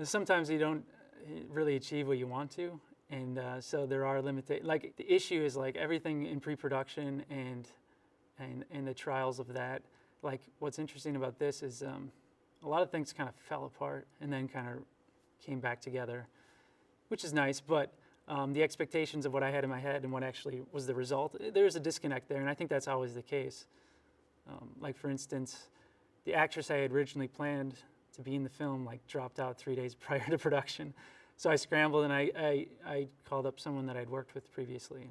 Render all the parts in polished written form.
Sometimes you don't really achieve what you want to, and so there are limitations. Like the issue is like everything in pre-production and the trials of that. Like what's interesting about this is a lot of things kind of fell apart and then kind of came back together, which is nice. But the expectations of what I had in my head and what actually was the result, there's a disconnect there, and I think that's always the case. Like for instance, the actress I had originally planned to be in the film like dropped out 3 days prior to production. So I scrambled and I called up someone that I'd worked with previously,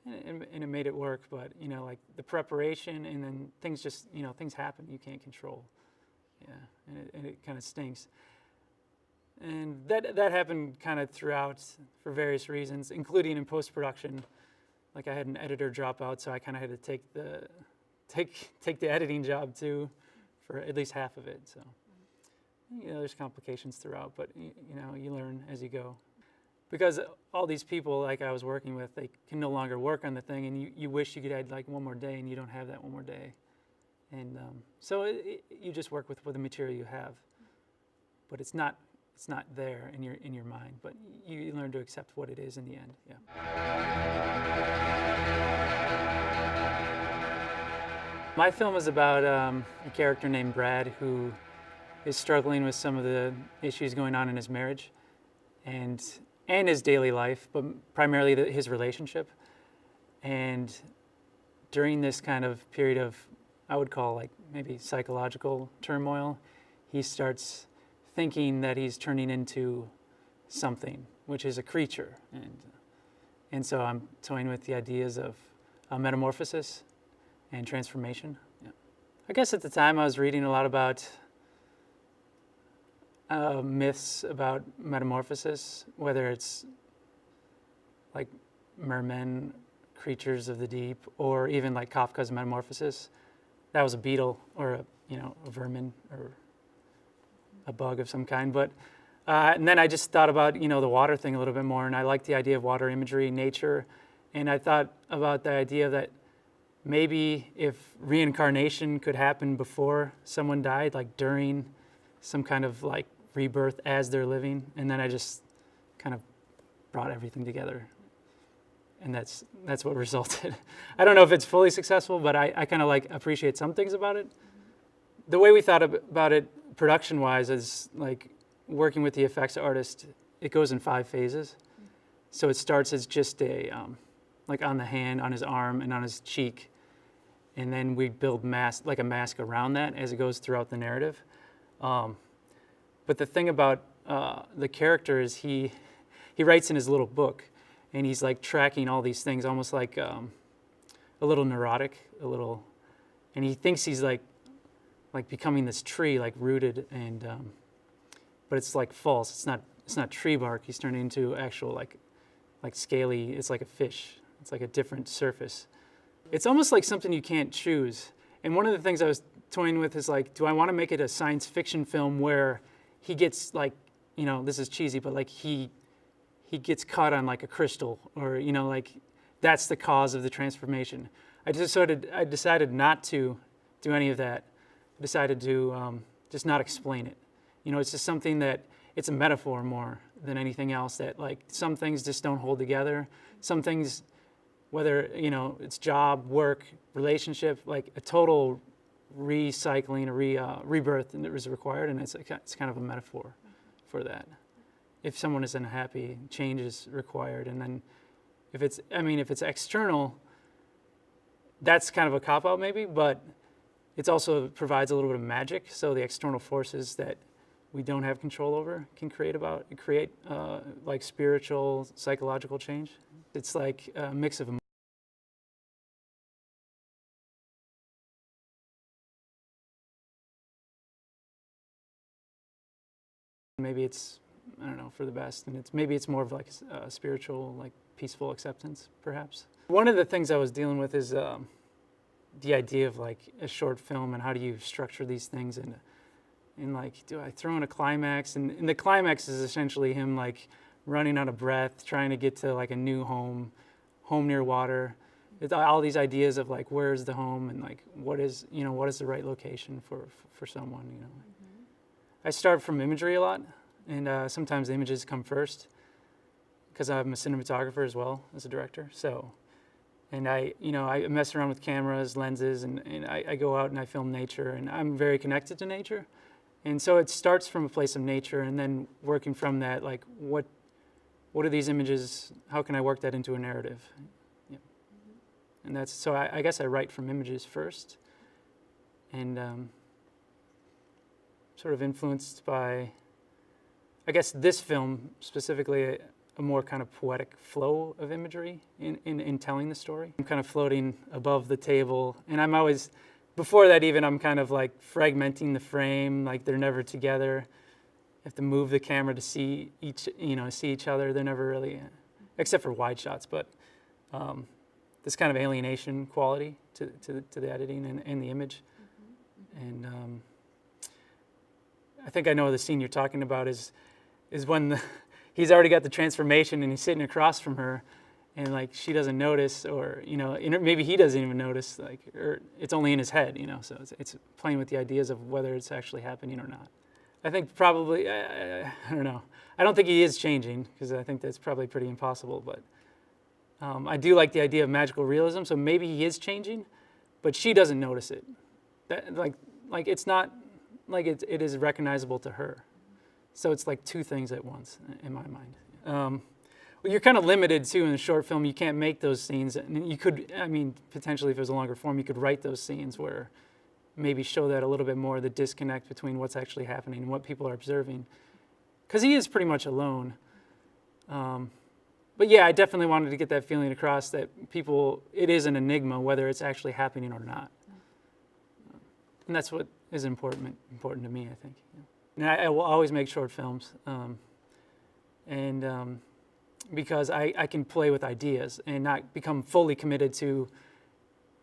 and it made it work. But you know, like the preparation and then things just, you know, things happen you can't control. Yeah, and it kind of stinks. And that happened kind of throughout for various reasons, including in post-production. Like I had an editor drop out, so I kind of had to take the editing job too, for at least half of it. So, you know, there's complications throughout, but you know, you learn as you go. Because all these people like I was working with, they can no longer work on the thing, and you wish you could add like one more day, and you don't have that one more day. And so you just work with the material you have, but it's not there in your mind, but you learn to accept what it is in the end. Yeah. My film is about a character named Brad who is struggling with some of the issues going on in his marriage and his daily life, but primarily his relationship. And during this kind of period of, I would call like maybe psychological turmoil, he starts thinking that he's turning into something, which is a creature. And so I'm toying with the ideas of metamorphosis and transformation. Yeah. I guess at the time I was reading a lot about myths about metamorphosis, whether it's like mermen, creatures of the deep, or even like Kafka's Metamorphosis. That was a beetle or a vermin or a bug of some kind. But and then I just thought about the water thing a little bit more, and I liked the idea of water imagery, nature, and I thought about the idea that maybe if reincarnation could happen before someone died, like during some kind of like rebirth as they're living, and then I just kind of brought everything together, and that's what resulted. I don't know if it's fully successful, but I kind of like appreciate some things about it. The way we thought about it production-wise is like working with the effects artist. It goes in 5 phases. So it starts as just a like on the hand, on his arm, and on his cheek, and then we build a mask around that as it goes throughout the narrative. But the thing about the character is he writes in his little book, and he's like tracking all these things, almost like a little neurotic, and he thinks he's like becoming this tree, like rooted, and but it's like false. It's not tree bark. He's turning into actual like scaly. It's like a fish. It's like a different surface. It's almost like something you can't choose. And one of the things I was toying with is like, do I want to make it a science fiction film where he gets like, this is cheesy, but like he gets caught on like a crystal, or like that's the cause of the transformation. I decided not to do any of that. I decided to just not explain it. It's just something that it's a metaphor more than anything else, that like some things just don't hold together. Some things, whether it's job, work, relationship, like a total recycling, a rebirth that was required, and it's kind of a metaphor for that. If someone is unhappy, change is required, and then if it's external, that's kind of a cop-out maybe, but it also provides a little bit of magic. So the external forces that we don't have control over can create like spiritual, psychological change. It's like a mix of maybe it's, I don't know, for the best, and maybe it's more of like a spiritual, like peaceful acceptance, perhaps. One of the things I was dealing with is the idea of like a short film, and how do you structure these things, and like, do I throw in a climax? And the climax is essentially him like running out of breath, trying to get to like a new home near water. It's all these ideas of like, where's the home, and like what is the right location for someone. I start from imagery a lot. and sometimes the images come first, because I'm a cinematographer as well as a director. So, and I mess around with cameras, lenses, and I go out and I film nature, and I'm very connected to nature. And so it starts from a place of nature, and then working from that, like what are these images? How can I work that into a narrative? Yeah. And that's, so I guess I write from images first, and sort of influenced by, I guess this film specifically, a more kind of poetic flow of imagery in telling the story. I'm kind of floating above the table, and I'm always, before that even, I'm kind of like fragmenting the frame, like they're never together. You have to move the camera to see each other. They're never really, except for wide shots, but this kind of alienation quality to the editing and the image. And I think I know the scene you're talking about is when he's already got the transformation and he's sitting across from her, and like she doesn't notice, or maybe he doesn't even notice, like, or it's only in his head, so it's playing with the ideas of whether it's actually happening or not. I think probably, I don't know. I don't think he is changing, because I think that's probably pretty impossible, but I do like the idea of magical realism, so maybe he is changing, but she doesn't notice it. That, like it's not, like it is recognizable to her. So it's like two things at once in my mind. Well, you're kind of limited too in a short film. You can't make those scenes. And you could, potentially if it was a longer form, you could write those scenes where maybe show that a little bit more, the disconnect between what's actually happening and what people are observing. Because he is pretty much alone. But yeah, I definitely wanted to get that feeling across that it is an enigma whether it's actually happening or not. And that's what is important to me, I think. Yeah. And I will always make short films, because I can play with ideas and not become fully committed to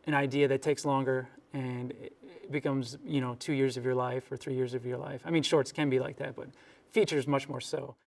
an idea that takes longer and it becomes 2 years of your life or 3 years of your life. I mean, shorts can be like that, but features much more so.